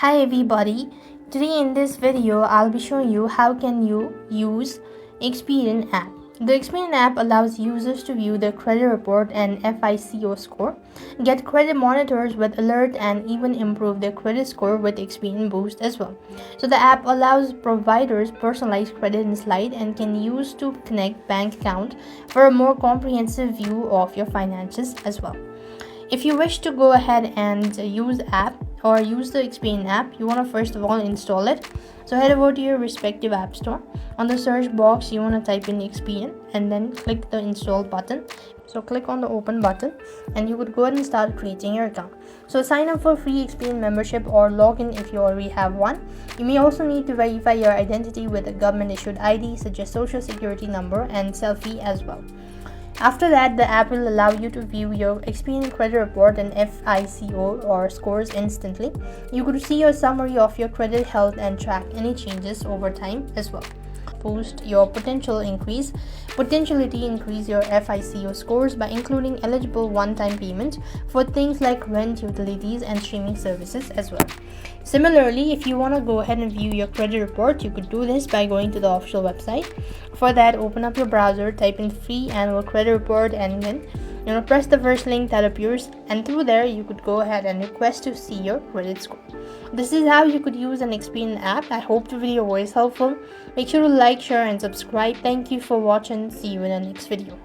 Hi everybody, today in this video I'll be showing you how can you use Experian app. The Experian app allows users to view their credit report and FICO score, get credit monitors with alert, and even improve their credit score with Experian Boost as well. So the app allows providers personalized credit insight and can use to connect bank account for a more comprehensive view of your finances as well. If you wish to go ahead and use app or use the Experian app, you want to first of all install it. So head over to your respective app store. On the search box, you want to type in Experian and then click the install button. So click on the open button and you could go ahead and start creating your account. So sign up for free Experian membership or log in if you already have one. You may also need to verify your identity with a government issued ID such as social security number and selfie as well. After that, the app will allow you to view your Experian credit report and FICO or scores instantly. You could see your summary of your credit health and track any changes over time as well. Boost your potentiality increase your FICO scores by including eligible one-time payment for things like rent, utilities, and streaming services as well. Similarly, if you want to go ahead and view your credit report, you could do this by going to the official website. For that, open up your browser, type in free annual credit report, and then press the first link that appears, and through there you could go ahead and request to see your credit score. This is how you could use an Experian app. I hope the video was helpful. Make sure to like, share, and subscribe. Thank you for watching. See you in the next video.